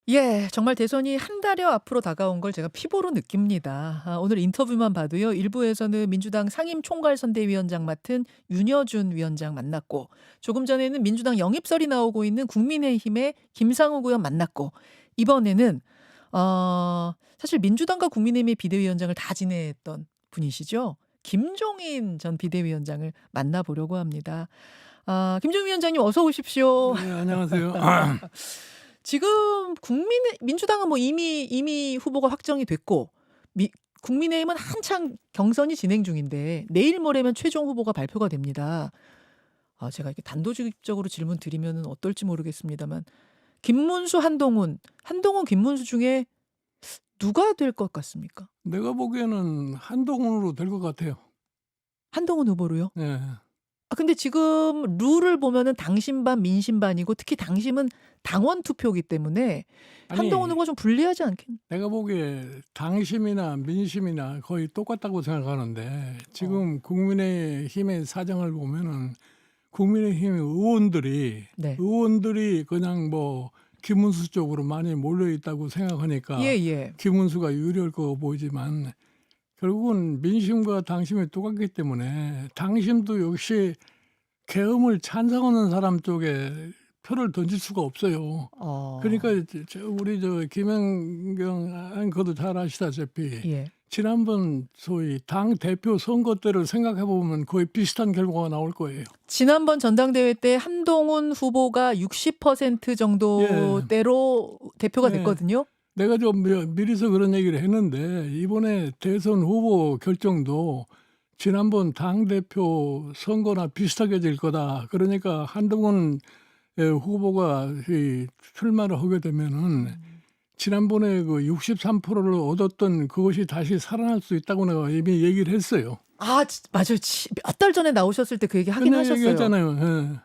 예. 정말 대선이 한 달여 앞으로 다가온 걸 제가 피부로 느낍니다. 오늘 인터뷰만 봐도요. 일부에서는 민주당 상임총괄선대위원장 맡은 윤여준 위원장 만났고 조금 전에는 민주당 영입설이 나오고 있는 국민의힘의 김상욱 의원 만났고 이번에는 사실 민주당과 국민의힘의 비대위원장을 다 지냈던 분이시죠. 김종인 전 비대위원장을 만나보려고 합니다. 김종인 위원장님 어서 오십시오. 네, 안녕하세요. 지금 민주당은 뭐 이미 후보가 확정이 됐고 국민의힘은 한창 경선이 진행 중인데 내일 모레면 최종 후보가 발표가 됩니다. 제가 이렇게 단도직입적으로 질문 드리면 어떨지 모르겠습니다만 김문수, 한동훈, 김문수 중에 누가 될 것 같습니까? 내가 보기에는 한동훈으로 될 것 같아요. 한동훈 후보로요? 네. 근데 지금 룰을 보면은 당심 반 민심 반이고 특히 당심은 당원 투표이기 때문에 한동훈 아니, 후보가 좀 불리하지 않겠나? 내가 보기에 당심이나 민심이나 거의 똑같다고 생각하는데 지금 국민의힘의 사정을 보면은 국민의힘 네. 의원들이 그냥 뭐 김문수 쪽으로 많이 몰려 있다고 생각하니까 예. 김문수가 유리할 거 보이지만 결국은 민심과 당심이 똑같기 때문에 당심도 역시 계엄을 찬성하는 사람 쪽에 표를 던질 수가 없어요. 그러니까 우리 김연경 앵커도 잘 아시다시피 예. 지난번 소위 당 대표 선거 때를 생각해 보면 거의 비슷한 결과가 나올 거예요. 지난번 전당대회 때 한동훈 후보가 60% 정도대로 대표가 예. 됐거든요. 내가 좀 미리서 그런 얘기를 했는데 이번에 대선 후보 결정도 지난번 당대표 선거나 비슷하게 될 거다. 그러니까 한동훈 후보가 출마를 하게 되면은 지난번에 그 63%를 얻었던 그것이 다시 살아날 수 있다고 내가 이미 얘기를 했어요. 맞아요. 몇 달 전에 나오셨을 때 그 얘기 하긴 끝내 하셨어요. 얘기했잖아요. 예.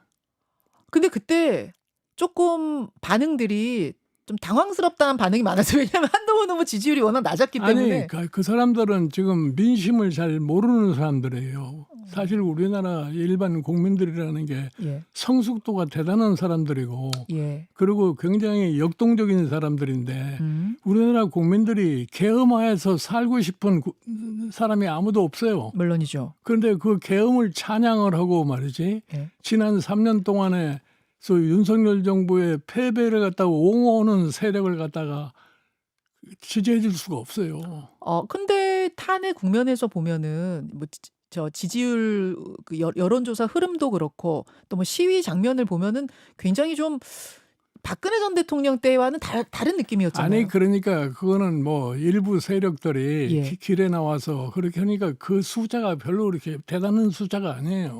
근데 그때 조금 반응들이 좀 당황스럽다는 반응이 많았어요. 왜냐하면 한동훈 후보 지지율이 워낙 낮았기 때문에. 아니 그 사람들은 지금 민심을 잘 모르는 사람들이에요. 사실 우리나라 일반 국민들이라는 게 예. 성숙도가 대단한 사람들이고 예. 그리고 굉장히 역동적인 사람들인데 우리나라 국민들이 계엄하에서 살고 싶은 사람이 아무도 없어요. 물론이죠. 그런데 그 계엄을 찬양을 하고 말이지 예. 지난 3년 동안에 소위 윤석열 정부의 패배를 갖다가 옹호하는 세력을 갖다가 지지해 줄 수가 없어요. 근데 탄핵 국면에서 보면은 뭐 저 지지율 그 여론조사 흐름도 그렇고 또 뭐 시위 장면을 보면은 굉장히 좀 박근혜 전 대통령 때와는 다른 느낌이었잖아요. 아니 그러니까 그거는 뭐 일부 세력들이 예. 길에 나와서 그렇게 하니까 그 숫자가 별로 그렇게 대단한 숫자가 아니에요.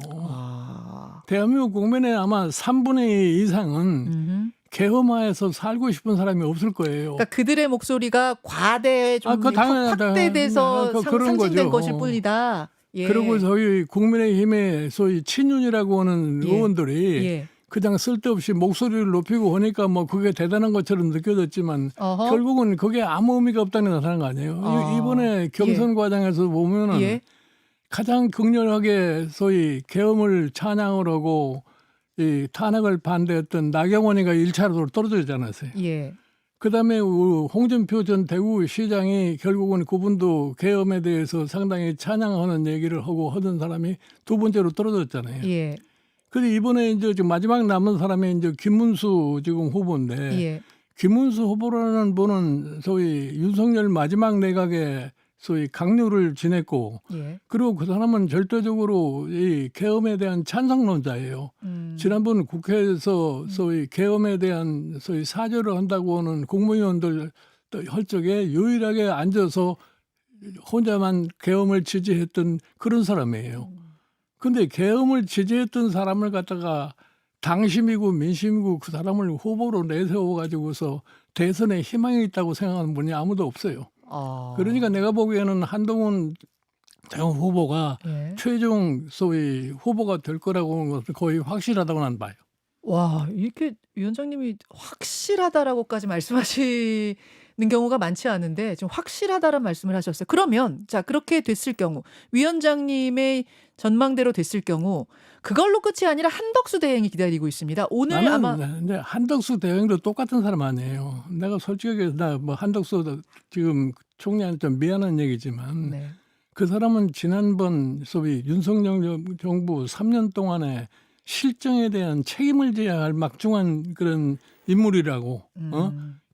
대한민국 국민의 아마 3분의 2 이상은 계엄하에서 살고 싶은 사람이 없을 거예요. 그러니까 그들의 목소리가 과대 좀 그거 당연하다. 확대돼서 그런 상징된 거죠. 것일 뿐이다. 예. 그리고 저희 국민의힘의 소위 친윤이라고 하는 예. 의원들이 예. 그냥 쓸데없이 목소리를 높이고 하니까 뭐 그게 대단한 것처럼 느껴졌지만 어허. 결국은 그게 아무 의미가 없다는 게 나타난 거 아니에요. 이번에 경선 과정에서 보면은 예. 가장 극렬하게 소위 계엄을 찬양을 하고 이 탄핵을 반대했던 나경원이가 1차로 떨어지지 않았어요. 예. 그다음에 홍준표 전 대구시장이 결국은 그분도 계엄에 대해서 상당히 찬양하는 얘기를 하고 하던 사람이 두 번째로 떨어졌잖아요. 예. 근데 이번에 이제 지금 마지막 남은 사람이 이제 김문수 지금 후보인데 예. 김문수 후보라는 분은 소위 윤석열 마지막 내각에 소위 강요를 지냈고 예. 그리고 그 사람은 절대적으로 이 계엄에 대한 찬성론자예요. 지난번 국회에서 소위 계엄에 대한 소위 사죄를 한다고 하는 국무위원들 할 적에 유일하게 앉아서 혼자만 계엄을 지지했던 그런 사람이에요. 근데 계엄을 지지했던 사람을 갖다가 당심이고 민심이고 그 사람을 후보로 내세워 가지고서 대선에 희망이 있다고 생각하는 분이 아무도 없어요. 그러니까 내가 보기에는 한동훈 후보가 예. 최종 소위 후보가 될 거라고 하는 것은 거의 확실하다고 난 봐요. 와, 이렇게 위원장님이 확실하다라고까지 말씀하시는 경우가 많지 않은데 좀 확실하다는 말씀을 하셨어요. 그러면 자 그렇게 됐을 경우 위원장님의 전망대로 됐을 경우 그걸로 끝이 아니라 한덕수 대행이 기다리고 있습니다. 오늘 아마 나는 근데 한덕수 대행도 똑같은 사람 아니에요. 내가 솔직하게 나 뭐 한덕수 지금 총리한테 좀 미안한 얘기지만 네. 그 사람은 지난번 소위 윤석열 정부 3년 동안에 실정에 대한 책임을 져야 할 막중한 그런 인물이라고.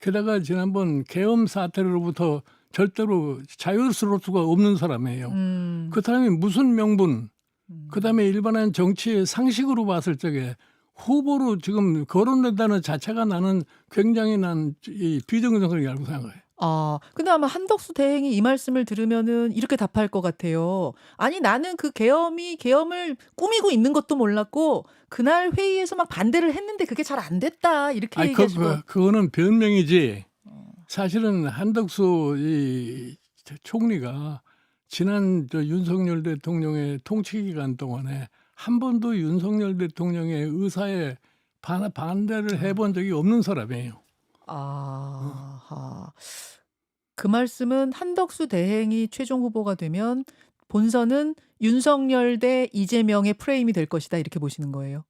게다가 지난번 계엄 사태로부터 절대로 자유스러울 수가 없는 사람이에요. 그 사람이 무슨 명분, 그다음에 일반한 정치의 상식으로 봤을 적에 후보로 지금 거론된다는 자체가 나는 굉장히 이 비정상이라고 생각해요. 근데 아마 한덕수 대행이 이 말씀을 들으면은 이렇게 답할 것 같아요. 아니, 나는 그 계엄을 꾸미고 있는 것도 몰랐고, 그날 회의에서 막 반대를 했는데 그게 잘 안 됐다. 이렇게 아니, 얘기하시고. 그거는 변명이지. 사실은 한덕수 이 총리가 지난 윤석열 대통령의 통치 기간 동안에 한 번도 윤석열 대통령의 의사에 반대를 해본 적이 없는 사람이에요. 아하. 그 말씀은 한덕수 대행이 최종 후보가 되면 본선은 윤석열 대 이재명의 프레임이 될 것이다. 이렇게 보시는 거예요.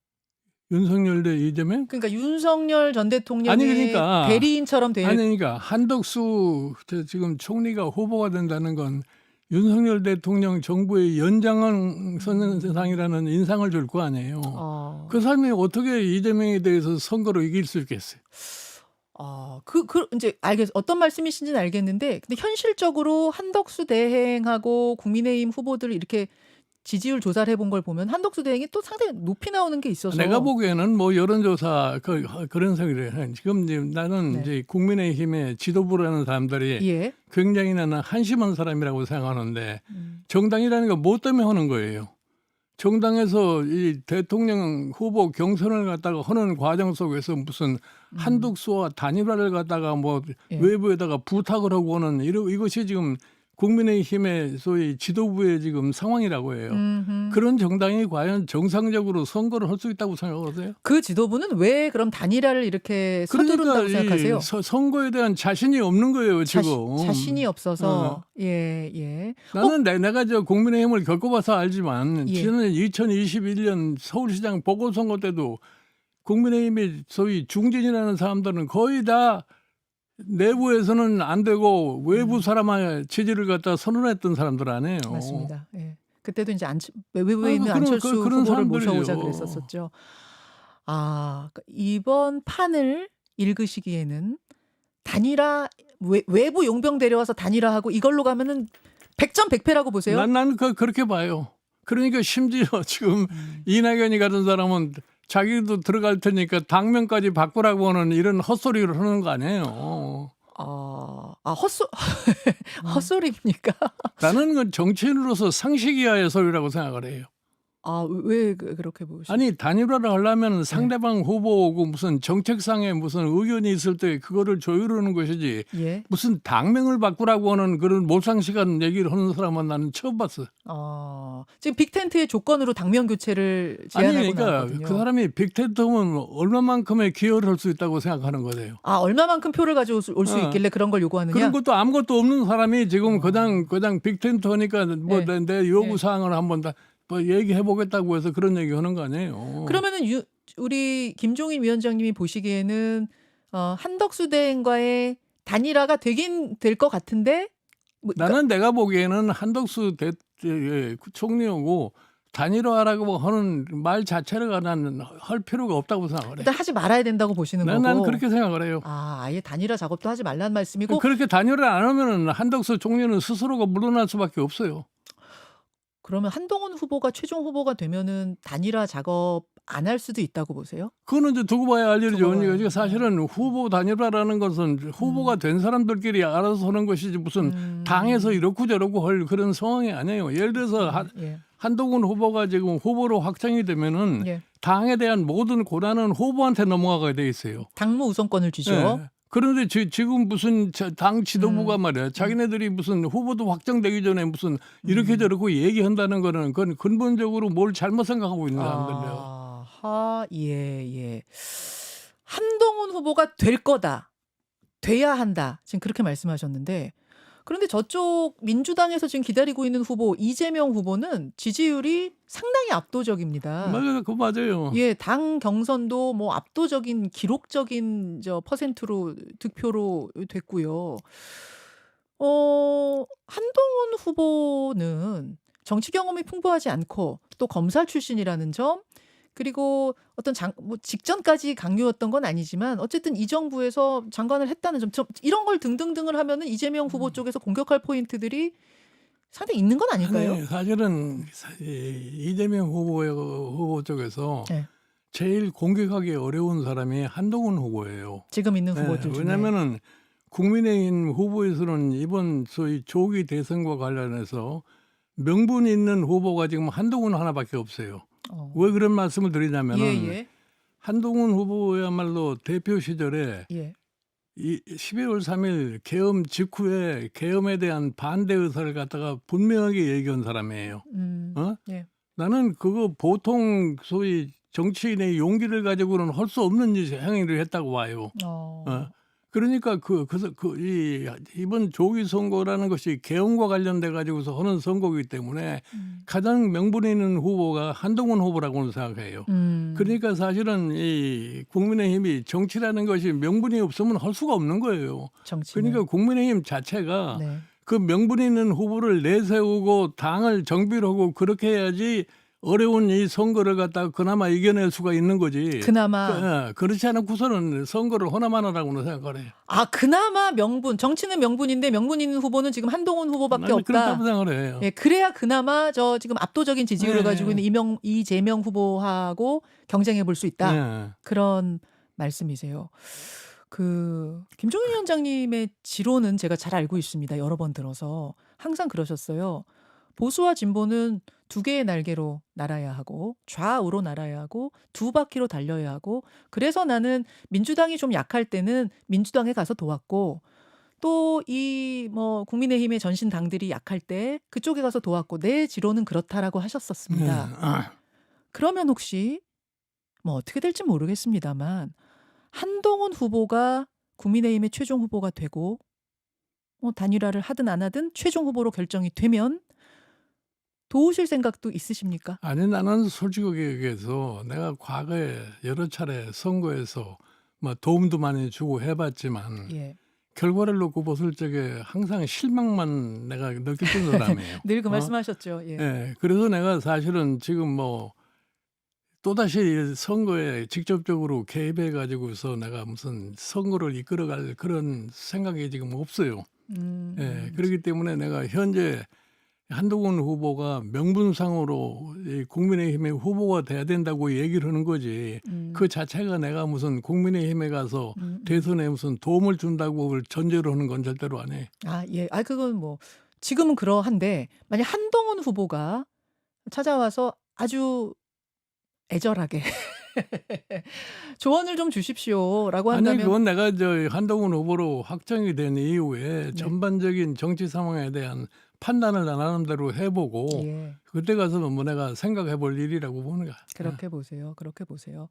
윤석열 대 이재명? 그러니까 윤석열 전 아니, 대통령의 그러니까. 대리인처럼 될 아니 그러니까 한덕수 지금 총리가 후보가 된다는 건 윤석열 대통령 정부의 연장선상이라는 인상을 줄 거 아니에요. 그 사람이 어떻게 이재명에 대해서 선거로 이길 수 있겠어요? 이제 어떤 말씀이신지는 알겠는데, 근데 현실적으로 한덕수 대행하고 국민의힘 후보들 이렇게 지지율 조사를 해본 걸 보면 한덕수 대행이 또 상당히 높이 나오는 게 있어서. 내가 보기에는 뭐 여론조사 그런 생각을 해요. 지금 나는 네. 이제 국민의힘의 지도부라는 사람들이 예. 굉장히 나는 한심한 사람이라고 생각하는데 정당이라는 거 뭐 때문에 하는 거예요? 정당에서 이 대통령 후보 경선을 갖다가 하는 과정 속에서 무슨 한덕수와 단일화를 갖다가 뭐 예. 외부에다가 부탁을 하고 하는 이것이 지금 국민의힘의 소위 지도부의 지금 상황이라고 해요. 그런 정당이 과연 정상적으로 선거를 할 수 있다고 생각하세요? 그 지도부는 왜 그럼 단일화를 이렇게 서두른다고 생각하세요? 이 선거에 대한 자신이 없는 거예요, 지금. 자신이 없어서. 예. 나는 내가 저 국민의힘을 겪어봐서 알지만 예. 지난 2021년 서울시장 보궐선거 때도 국민의힘의 소위 중진이라는 사람들은 거의 다 내부에서는 안 되고 외부 사람의 지지를 갖다 선언했던 사람들 아니에요. 맞습니다. 예. 그때도 이제 외부에 있는 그런 안철수 후보를 사람들이죠. 모셔오자 그랬었었죠. 그러니까 이번 판을 읽으시기에는 단일화 외부 용병 데려와서 단일화하고 이걸로 가면은 100점 100패라고 보세요? 난 그렇게 봐요. 그러니까 심지어 지금 이낙연이 같은 사람은 자기도 들어갈 테니까 당명까지 바꾸라고 하는 이런 헛소리를 하는 거 아니에요. 헛소리입니까? 나는 그 정치인으로서 상식이하의 소리라고 생각을 해요. 왜 그렇게 보시죠? 아니 단일화를 하려면 상대방 후보고 무슨 정책상에 무슨 의견이 있을 때 그거를 조율하는 것이지 예. 무슨 당명을 바꾸라고 하는 그런 몰상식한 얘기를 하는 사람은 나는 처음 봤어. 지금 빅텐트의 조건으로 당명 교체를 아니 제안하고 그러니까 나왔거든요. 그 사람이 빅텐트면 얼마만큼의 기여를 할 수 있다고 생각하는 거예요. 얼마만큼 표를 가지고 올 수 있길래 그런 걸 요구하느냐? 그런 것도 아무것도 없는 사람이 지금 그냥 빅텐트 하니까 뭐 내 요구 사항을 한번 다 뭐 얘기해 보겠다고 해서 그런 얘기 하는 거 아니에요. 그러면은 우리 김종인 위원장님이 보시기에는 한덕수 대행과의 단일화가 되긴 될 것 같은데 나는 내가 보기에는 한덕수 총리하고 단일화라고 하는 말 자체를 나는 할 필요가 없다고 생각을 해. 일단 하지 말아야 된다고 보시는 거고. 나는 그렇게 생각을 해요. 아예 단일화 작업도 하지 말라는 말씀이고. 그렇게 단일화를 안 하면은 한덕수 총리는 스스로가 물러날 수밖에 없어요. 그러면 한동훈 후보가 최종 후보가 되면은 단일화 작업 안 할 수도 있다고 보세요? 그거는 이제 두고 봐야 알 일이죠. 두고 봐야. 사실은 후보 단일화라는 것은 후보가 된 사람들끼리 알아서 하는 것이지 무슨 당에서 이렇고 저렇고 할 그런 상황이 아니에요. 예를 들어서 한동훈 후보가 지금 후보로 확정이 되면은 당에 대한 모든 권한은 후보한테 넘어가게 돼 있어요. 당무 우선권을 쥐죠. 네. 그런데 지금 무슨 당 지도부가 말이야. 자기네들이 무슨 후보도 확정되기 전에 무슨 이렇게 저렇게 얘기한다는 거는 그건 근본적으로 뭘 잘못 생각하고 있는 사람들이에요. 예. 한동훈 후보가 될 거다. 돼야 한다. 지금 그렇게 말씀하셨는데 그런데 저쪽 민주당에서 지금 기다리고 있는 후보 이재명 후보는 지지율이 상당히 압도적입니다. 맞아요. 그거 맞아요. 예, 당 경선도 뭐 압도적인 기록적인 퍼센트로 득표로 됐고요. 한동훈 후보는 정치 경험이 풍부하지 않고 또 검사 출신이라는 점 그리고 어떤 뭐 직전까지 강요였던 건 아니지만 어쨌든 이 정부에서 장관을 했다는 점 이런 걸 등등등을 하면은 이재명 후보 쪽에서 공격할 포인트들이 상당히 있는 건 아닐까요? 아니 사실은 이재명 후보 쪽에서 네. 제일 공격하기 어려운 사람이 한동훈 후보예요. 지금 있는 네, 후보들 중에. 왜냐면은 국민의힘 후보에서는 이번 소위 조기 대선과 관련해서 명분 있는 후보가 지금 한동훈 하나밖에 없어요. 왜 그런 말씀을 드리냐면은 예. 한동훈 후보야말로 대표 시절에 예. 이 12월 3일 계엄 직후에 계엄에 대한 반대 의사를 갖다가 분명하게 얘기한 사람이에요. 예. 나는 그거 보통 소위 정치인의 용기를 가지고는 할 수 없는 행위를 했다고 봐요. 그러니까 이번 조기 선거라는 것이 계엄과 관련돼 가지고서 하는 선거이기 때문에 가장 명분 있는 후보가 한동훈 후보라고는 생각해요. 그러니까 사실은 이 국민의힘이 정치라는 것이 명분이 없으면 할 수가 없는 거예요. 정치는. 그러니까 국민의힘 자체가 네. 그 명분 있는 후보를 내세우고 당을 정비를 하고 그렇게 해야지 어려운 이 선거를 갖다가 그나마 이겨낼 수가 있는 거지. 그나마. 그렇지 않고서는 선거를 호남만 하라고는 생각을 해요. 그나마 명분. 정치는 명분인데 명분 있는 후보는 지금 한동훈 후보밖에 나는 없다. 그렇다고 생각을 해요. 예, 그래야 그나마 지금 압도적인 지지율을 네. 가지고 있는 이재명 후보하고 경쟁해 볼 수 있다. 네. 그런 말씀이세요. 김종인 위원장님의 지론은 제가 잘 알고 있습니다. 여러 번 들어서 항상 그러셨어요. 보수와 진보는 두 개의 날개로 날아야 하고 좌우로 날아야 하고 두 바퀴로 달려야 하고 그래서 나는 민주당이 좀 약할 때는 민주당에 가서 도왔고 또 국민의힘의 전신 당들이 약할 때 그쪽에 가서 도왔고 내 지론은 그렇다라고 하셨었습니다. 그러면 혹시 뭐 어떻게 될지 모르겠습니다만 한동훈 후보가 국민의힘의 최종 후보가 되고 단일화를 하든 안 하든 최종 후보로 결정이 되면 도우실 생각도 있으십니까? 아니 나는 솔직하게 얘기해서 내가 과거에 여러 차례 선거에서 뭐 도움도 많이 주고 해봤지만 예. 결과를 놓고 봤을 적에 항상 실망만 내가 느꼈던 사람이에요. 늘 그 말씀하셨죠. 예. 예. 그래서 내가 사실은 지금 뭐 또다시 선거에 직접적으로 개입해 가지고서 내가 무슨 선거를 이끌어갈 그런 생각이 지금 없어요. 예. 그렇기 때문에 내가 현재 한동훈 후보가 명분상으로 이 국민의힘의 후보가 돼야 된다고 얘기를 하는 거지. 그 자체가 내가 무슨 국민의힘에 가서 대선에 무슨 도움을 준다고 전제로 하는 건 절대로 아니에요. 예. 그건 뭐 지금은 그러한데 만약 한동훈 후보가 찾아와서 아주 애절하게 조언을 좀 주십시오라고 아니 한다면 그건 내가 한동훈 후보로 확정이 된 이후에 네. 전반적인 정치 상황에 대한 판단을 나름대로 해보고 예. 그때 가서는 뭐 내가 생각해볼 일이라고 보는 거야. 그렇게 보세요. 그렇게 보세요.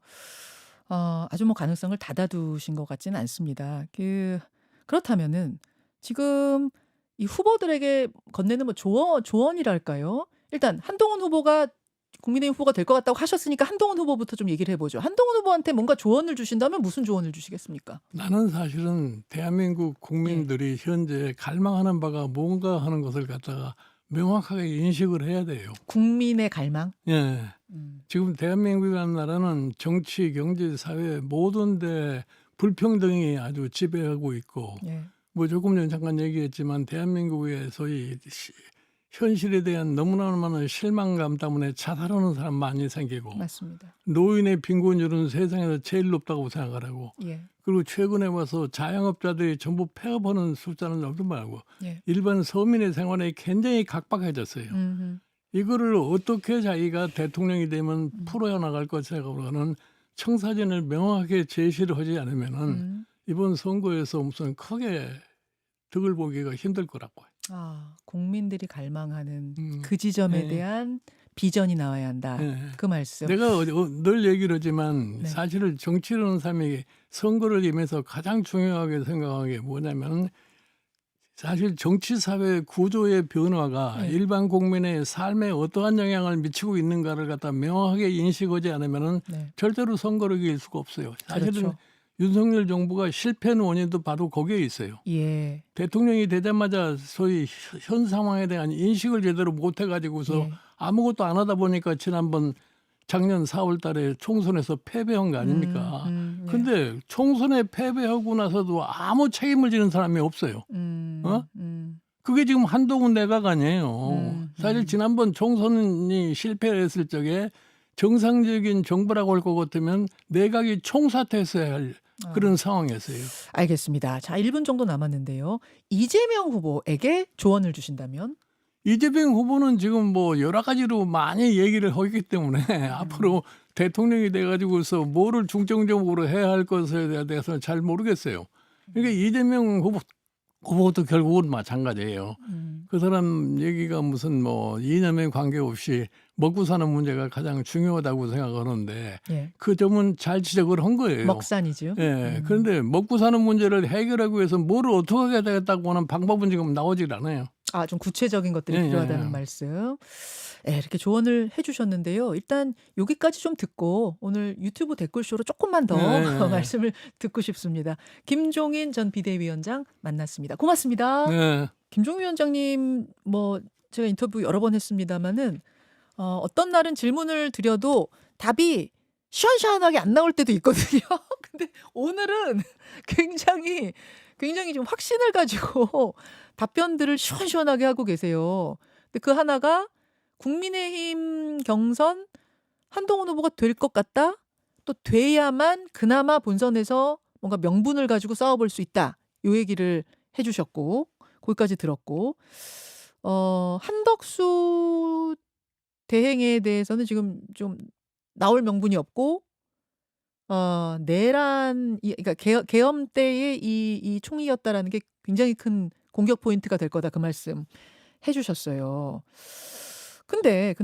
아주 뭐 가능성을 닫아두신 것 같지는 않습니다. 그렇다면은 지금 이 후보들에게 건네는 뭐 조언이랄까요? 일단 한동훈 후보가 국민의힘 후보가 될 것 같다고 하셨으니까 한동훈 후보부터 좀 얘기를 해보죠. 한동훈 후보한테 뭔가 조언을 주신다면 무슨 조언을 주시겠습니까? 나는 사실은 대한민국 국민들이 현재 갈망하는 바가 뭔가 하는 것을 갖다가 명확하게 인식을 해야 돼요. 국민의 갈망? 예. 지금 대한민국이라는 나라는 정치, 경제, 사회 모든 데 불평등이 아주 지배하고 있고 예. 뭐 조금 전에 잠깐 얘기했지만 대한민국의 소위 현실에 대한 너무나 많은 실망감 때문에 자살하는 사람 많이 생기고 맞습니다. 노인의 빈곤율은 세상에서 제일 높다고 생각을 하고 예. 그리고 최근에 와서 자영업자들이 전부 폐업하는 숫자는 너무 많고 예. 일반 서민의 생활이 굉장히 각박해졌어요. 이거를 어떻게 자기가 대통령이 되면 풀어야 나갈 것이라고는 청사진을 명확하게 제시를 하지 않으면은 이번 선거에서 무슨 크게 득을 보기가 힘들 거라고. 국민들이 갈망하는 그 지점에 네. 대한 비전이 나와야 한다. 예. 그 말씀. 내가 늘 얘기를 하지만 네. 사실은 정치를 하는 사람이 선거를 임해서 가장 중요하게 생각하는 게 뭐냐면 사실 정치 사회 구조의 변화가 네. 일반 국민의 삶에 어떠한 영향을 미치고 있는가를 갖다 명확하게 인식하지 않으면은 네. 절대로 선거를 이길 수가 없어요. 사실은 그렇죠. 윤석열 정부가 실패한 원인도 바로 거기에 있어요. 예. 대통령이 되자마자 소위 현 상황에 대한 인식을 제대로 못 해가지고서 예. 아무것도 안 하다 보니까 지난번 작년 4월 달에 총선에서 패배한 거 아닙니까? 네. 근데 총선에 패배하고 나서도 아무 책임을 지는 사람이 없어요. 어? 그게 지금 한동훈 내각 아니에요. 사실 지난번 총선이 실패했을 적에 정상적인 정부라고 할 것 같으면 내각이 총사퇴했어야 할 그런 상황이었어요. 알겠습니다. 자, 1분 정도 남았는데요. 이재명 후보에게 조언을 주신다면? 이재명 후보는 지금 뭐 여러 가지로 많이 얘기를 하기 때문에 앞으로 대통령이 돼가지고서 뭐를 중점적으로 해야 할 것에 대해서 잘 모르겠어요. 그러니까 이재명 후보도 결국은 마찬가지예요. 그 사람 얘기가 무슨 뭐 이념에 관계없이 먹고 사는 문제가 가장 중요하다고 생각하는데 예. 그 점은 잘 지적을 한 거예요. 먹산이죠. 예. 그런데 먹고 사는 문제를 해결하기 위해서 뭐를 어떻게 해야 되겠다고 하는 방법은 지금 나오질 않아요. 아, 좀 구체적인 것들이 예, 필요하다는 예. 말씀. 예, 이렇게 조언을 해주셨는데요. 일단 여기까지 좀 듣고 오늘 유튜브 댓글쇼로 조금만 더 예, 예. 말씀을 듣고 싶습니다. 김종인 전 비대위원장 만났습니다. 고맙습니다. 네. 김종인 위원장님 뭐 제가 인터뷰 여러 번 했습니다마는 어떤 날은 질문을 드려도 답이 시원시원하게 안 나올 때도 있거든요. 근데 오늘은 굉장히 좀 확신을 가지고 답변들을 시원시원하게 하고 계세요. 근데 그 하나가 국민의힘 경선 한동훈 후보가 될 것 같다. 또 돼야만 그나마 본선에서 뭔가 명분을 가지고 싸워볼 수 있다. 요 얘기를 해주셨고 거기까지 들었고 한덕수 대행에 대해서는 지금 좀 나올 명분이 없고 내란 그러니까 계엄 때의 이 총리였다라는 게 굉장히 큰 공격 포인트가 될 거다 그 말씀 해주셨어요. 근데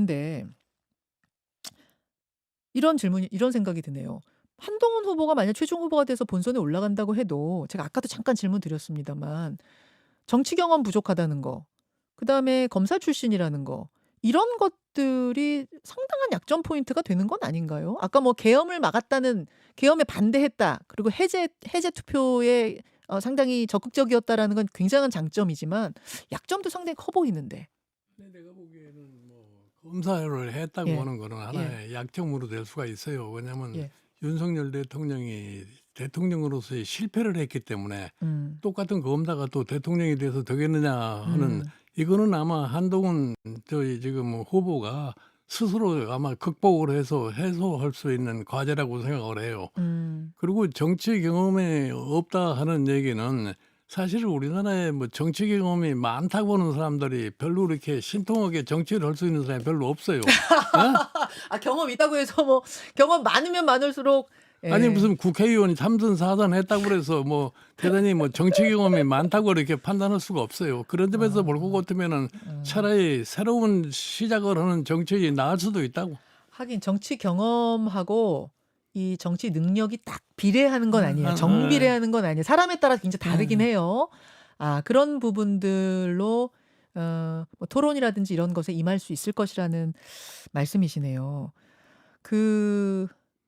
이런 생각이 드네요. 한동훈 후보가 만약 최종 후보가 돼서 본선에 올라간다고 해도 제가 아까도 잠깐 질문 드렸습니다만 정치 경험 부족하다는 거, 그다음에 검사 출신이라는 거 이런 것들이 상당한 약점 포인트가 되는 건 아닌가요? 아까 뭐 계엄에 반대했다. 그리고 해제 투표에 상당히 적극적이었다라는 건 굉장한 장점이지만 약점도 상당히 커 보이는데. 내가 보기에는 뭐 검사를 했다고 예. 하는 거는 하나의 약점으로 될 수가 있어요. 왜냐하면 예. 윤석열 대통령이 대통령으로서의 실패를 했기 때문에 똑같은 검사가 또 대통령이 돼서 되겠느냐 하는 이거는 아마 한동훈 지금 후보가 스스로 아마 극복을 해서 해소할 수 있는 과제라고 생각을 해요. 그리고 정치 경험이 없다 하는 얘기는 사실 우리나라에 뭐 정치 경험이 많다고 하는 사람들이 별로 이렇게 신통하게 정치를 할 수 있는 사람이 별로 없어요. 아, 경험 있다고 해서 뭐 경험 많으면 많을수록 아니 무슨 국회의원이 3선 4선 했다고 그래서 뭐 대단히 뭐 정치 경험이 많다고 이렇게 판단할 수가 없어요. 그런 점에서 볼 것 같으면은 차라리 새로운 시작을 하는 정치인이 나을 수도 있다고. 하긴 정치 경험하고 이 정치 능력이 딱 비례하는 건 아니에요. 정비례하는 건 아니에요. 사람에 따라 굉장히 다르긴 해요. 아, 그런 부분들로 뭐 토론이라든지 이런 것에 임할 수 있을 것이라는 말씀이시네요.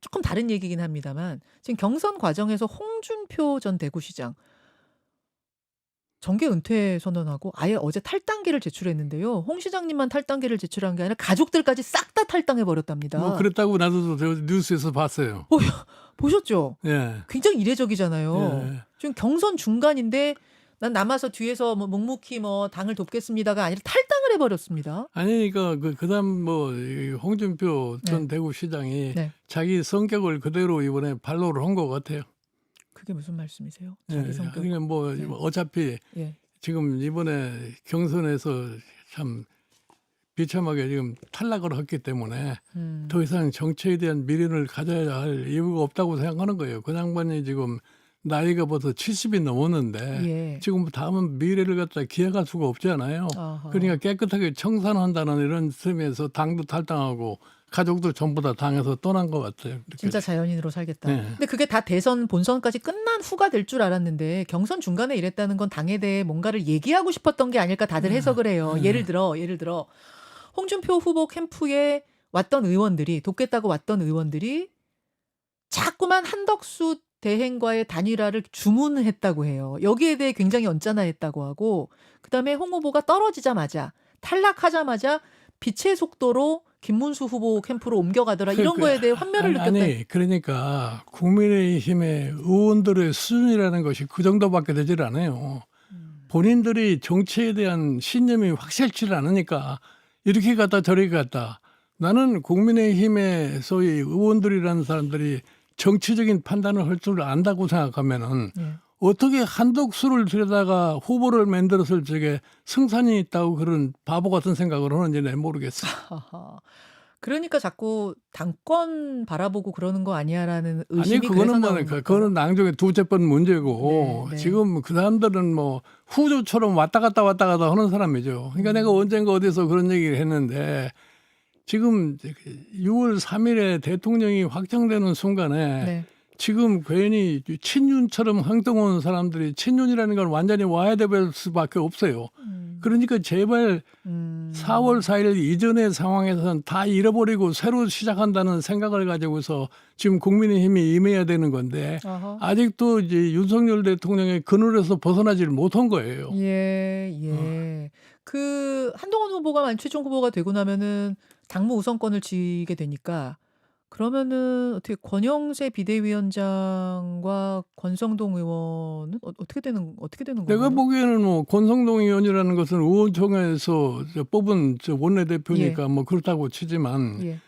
조금 다른 얘기긴 합니다만 지금 경선 과정에서 홍준표 전 대구시장 정계 은퇴 선언하고 아예 어제 탈당계를 제출했는데요. 홍 시장님만 탈당계를 제출한 게 아니라 가족들까지 싹 다 탈당해 버렸답니다. 뭐 그랬다고 나도 저 뉴스에서 봤어요. 보셨죠? 예. 굉장히 이례적이잖아요. 예. 지금 경선 중간인데 난 남아서 뒤에서 뭐 묵묵히 뭐 당을 돕겠습니다가 아니라 탈당을 해버렸습니다. 아니 그러니까 그다음 뭐 홍준표 전 대구시장이 네. 자기 성격을 그대로 이번에 발로를 한 것 같아요. 그게 무슨 말씀이세요? 예. 자기 성격. 그러니까 뭐 어차피 예. 지금 이번에 경선에서 참 비참하게 지금 탈락을 했기 때문에 더 이상 정치에 대한 미련을 가져야 할 이유가 없다고 생각하는 거예요. 그 양반이 지금 나이가 벌써 70이 넘었는데 예. 지금 다음은 미래를 갖다 기약할 수가 없잖아요. 어허. 그러니까 깨끗하게 청산한다는 이런 점에서 당도 탈당하고 가족도 전부 다 당에서 떠난 것 같아요. 진짜 자연인으로 살겠다. 네. 근데 그게 다 대선 본선까지 끝난 후가 될 줄 알았는데 경선 중간에 이랬다는 건 당에 대해 뭔가를 얘기하고 싶었던 게 아닐까 다들 해석을 해요. 예를 들어 홍준표 후보 캠프에 왔던 의원들이 돕겠다고 왔던 의원들이 자꾸만 한덕수 대행과의 단일화를 주문했다고 해요. 여기에 대해 굉장히 언짢아했다고 하고 그다음에 홍 후보가 떨어지자마자 탈락하자마자 빛의 속도로 김문수 후보 캠프로 옮겨가더라. 이런 거에 대해 환멸을 느꼈다. 아니 그러니까 국민의힘의 의원들의 수준이라는 것이 그 정도밖에 되질 않아요. 본인들이 정치에 대한 신념이 확실치 않으니까 이렇게 갔다 저렇게 갔다. 나는 국민의힘의 소위 의원들이라는 사람들이 정치적인 판단을 할 줄 안다고 생각하면은 예. 어떻게 한덕수를 들여다가 후보를 만들었을 적에 승산이 있다고 그런 바보 같은 생각을 하는지 내 모르겠어요. 하하. 그러니까 자꾸 당권 바라보고 그러는 거 아니야라는 아니 의심이 그래서 그거는 나오는 그거는 나중에 두째 번 문제고 네, 네. 지금 그 사람들은 뭐 후조처럼 왔다 갔다 하는 사람이죠. 그러니까 내가 언젠가 어디서 그런 얘기를 했는데 지금 6월 3일에 대통령이 확정되는 순간에 네. 지금 괜히 친윤처럼 행동하는 사람들이 친윤이라는 걸 완전히 와해될 수밖에 없어요. 그러니까 제발 4월 4일 이전의 상황에서는 다 잃어버리고 새로 시작한다는 생각을 가지고서 지금 국민의힘이 임해야 되는 건데 아하. 아직도 이제 윤석열 대통령의 그늘에서 벗어나질 못한 거예요. 예. 그 한동훈 후보가 최종 후보가 되고 나면은 당무 우선권을 쥐게 되니까 그러면은 어떻게 권영세 비대위원장과 권성동 의원은 어떻게 되는 건가요? 내가 보기에는 뭐 권성동 의원이라는 것은 의원총회에서 뽑은 원내대표니까 뭐 그렇다고 치지만 예.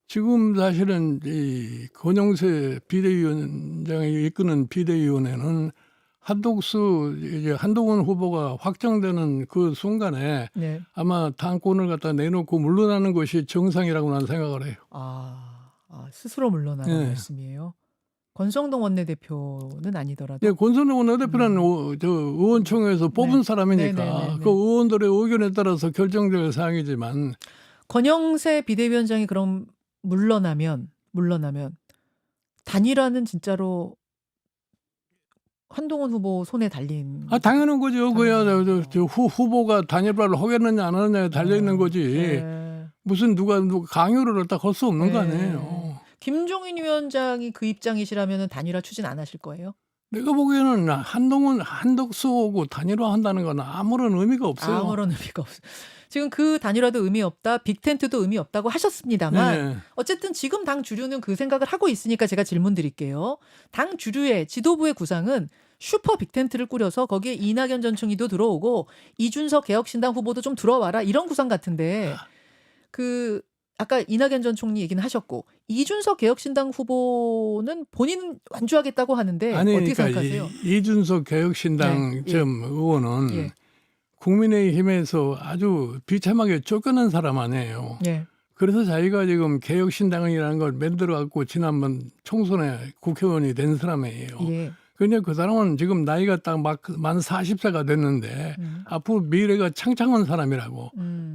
지금 사실은 이 권영세 비대위원장이 이끄는 비대위원회는 한동훈 후보가 확정되는 그 순간에 네. 아마 당권을 갖다 내놓고 물러나는 것이 정상이라고 나는 생각을 해요. 스스로 물러나는 예. 말씀이에요. 권성동 원내대표는 아니더라도. 예, 권성동 원내대표는 의원총회에서 뽑은 네. 사람이니까 네네네네. 그 의원들의 의견에 따라서 결정될 사항이지만 권영세 비대위원장이 그럼 물러나면 단일화는 진짜로 한동훈 후보 손에 달린. 당연한 거죠. 그야 당연한 거죠. 후보가 단일화를 하겠느냐 안 하느냐에 달려 있는 거지. 네. 무슨 누가 강요를 딱 할 수 없는 거 네. 아니에요. 김종인 위원장이 그 입장이시라면 단일화 추진 안 하실 거예요? 내가 보기에는 한덕수하고 단일화 한다는 건 아무런 의미가 없어요. 아무런 의미가 없어요. 지금 그 단일화도 의미 없다, 빅텐트도 의미 없다고 하셨습니다만 네. 어쨌든 지금 당 주류는 그 생각을 하고 있으니까 제가 질문 드릴게요. 당 주류의 지도부의 구상은 슈퍼 빅텐트를 꾸려서 거기에 이낙연 전 총리도 들어오고 이준석 개혁신당 후보도 좀 들어와라 이런 구상 같은데 그 아까 이낙연 전 총리 얘기는 하셨고 이준석 개혁신당 후보는 본인 완주하겠다고 하는데 아니 어떻게 그러니까 생각하세요? 이준석 개혁신당 네. 의원은 예. 국민의힘에서 아주 비참하게 쫓겨난 사람 아니에요. 예. 그래서 자기가 지금 개혁신당이라는 걸 만들어 갖고 지난번 총선에 국회의원이 된 사람이에요. 예. 근데 그 사람은 지금 나이가 딱 만 40세가 됐는데 앞으로 미래가 창창한 사람이라고.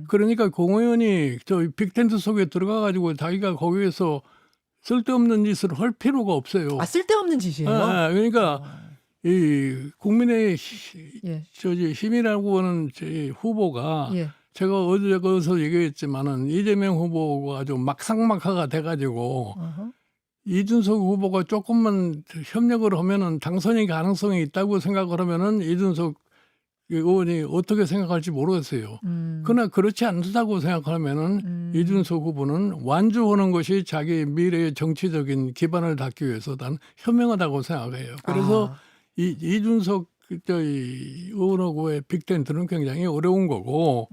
그러니까 공의원이 저 빅텐트 속에 들어가 가지고 자기가 거기에서 쓸데없는 짓을 할 필요가 없어요. 쓸데없는 짓이에요. 그러니까 이 국민의 예. 힘이라고 하는 후보가 예. 제가 어디서 얘기했지만은 이재명 후보가 아주 막상막하가 돼가지고 어허. 이준석 후보가 조금만 협력을 하면은 당선이 가능성이 있다고 생각을 하면은 이준석 의원이 어떻게 생각할지 모르겠어요. 그러나 그렇지 않다고 생각하면은 이준석 후보는 완주하는 것이 자기 미래의 정치적인 기반을 닦기 위해서 난 현명하다고 생각해요. 그래서 이준석 의원하고의 빅텐트는 굉장히 어려운 거고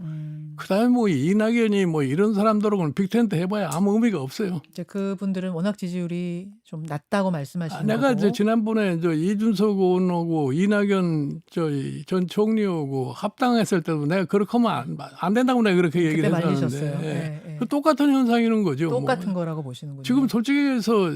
그다음에 뭐 이낙연이 뭐 이런 사람들하고는 빅텐트 해봐야 아무 의미가 없어요. 이제 그분들은 워낙 지지율이 좀 낮다고 말씀하시는 내가 거고. 이제 지난번에 이준석 의원하고 이낙연 전 총리하고 합당했을 때도 내가 그렇게 하면 안 된다고 내가 그렇게 그때 얘기를 말리셨어요. 했었는데 예, 예. 똑같은 현상이는 거죠. 똑같은 뭐. 거라고 보시는군요. 지금 솔직히 해서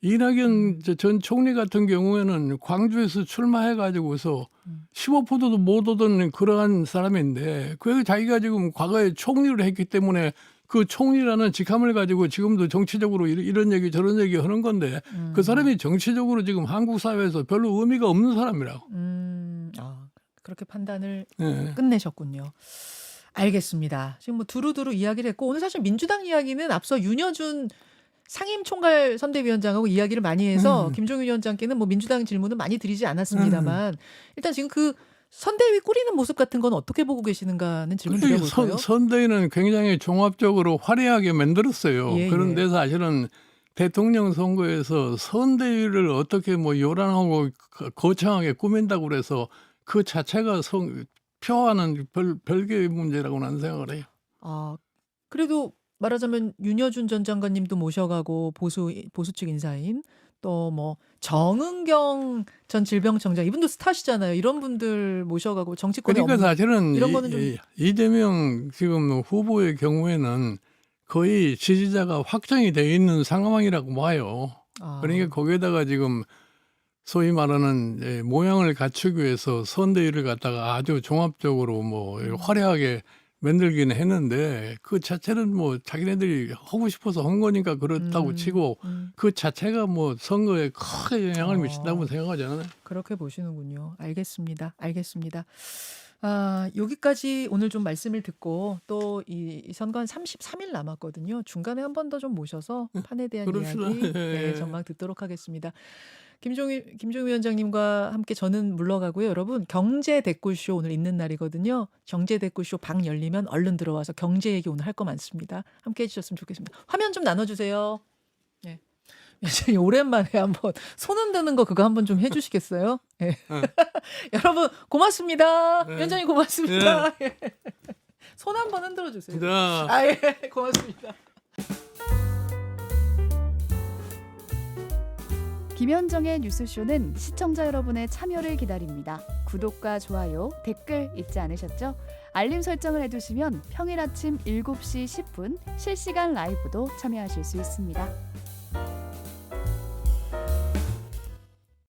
이낙연 전 총리 같은 경우에는 광주에서 출마해가지고서 15%도 못 얻은 그러한 사람인데 그 자기가 지금 과거에 총리를 했기 때문에 그 총리라는 직함을 가지고 지금도 정치적으로 이런 얘기 저런 얘기 하는 건데 그 사람이 정치적으로 지금 한국 사회에서 별로 의미가 없는 사람이라고. 그렇게 판단을 네. 끝내셨군요. 알겠습니다. 지금 뭐 두루두루 이야기를 했고 오늘 사실 민주당 이야기는 앞서 윤여준 상임총괄 선대위원장하고 이야기를 많이 해서 김종인 위원장께는 뭐 민주당 질문은 많이 드리지 않았습니다만 일단 지금 그 선대위 꾸리는 모습 같은 건 어떻게 보고 계시는가는 질문 드려볼까요? 선대위는 굉장히 종합적으로 화려하게 만들었어요. 예, 그런데 사실은 대통령 선거에서 선대위를 어떻게 뭐 요란하고 거창하게 꾸민다고 그래서 그 자체가 표하는 별개의 문제라고 나는 생각을 해요. 그래도 말하자면 윤여준 전 장관님도 모셔가고 보수 측 인사인 또 뭐 정은경 전 질병청장 이분도 스타시잖아요. 이런 분들 모셔가고 정치권에 그러니까 사실은 이런 거는 좀 이재명 지금 후보의 경우에는 거의 지지자가 확정이 돼 있는 상황이라고 봐요. 그러니까 거기에다가 지금 소위 말하는 모양을 갖추기 위해서 선대위를 갖다가 아주 종합적으로 뭐 화려하게 만들기는 했는데 그 자체는 뭐 자기네들이 하고 싶어서 한 거니까 그렇다고 치고 그 자체가 뭐 선거에 크게 영향을 미친다고 생각하지 않아요. 그렇게 보시는군요. 알겠습니다. 여기까지 오늘 좀 말씀을 듣고 또 이 선거 한 33일 남았거든요. 중간에 한 번 더 좀 모셔서 판에 대한 그럽시다. 이야기 전망 듣도록 하겠습니다. 김종인 위원장님과 함께 저는 물러가고요. 여러분 경제 댓글쇼 오늘 있는 날이거든요. 경제 댓글쇼 방 열리면 얼른 들어와서 경제 얘기 오늘 할 거 많습니다. 함께 해주셨으면 좋겠습니다. 화면 좀 나눠주세요. 네. 위원장님 오랜만에 한번 손 흔드는 거 그거 한번 좀 해주시겠어요? 네. 여러분 고맙습니다. 위원장님 고맙습니다. 손 한번 흔들어 주세요. 고맙습니다. 김현정의 뉴스쇼는 시청자 여러분의 참여를 기다립니다. 구독과 좋아요, 댓글 잊지 않으셨죠? 알림 설정을 해두시면 평일 아침 7시 10분 실시간 라이브도 참여하실 수 있습니다.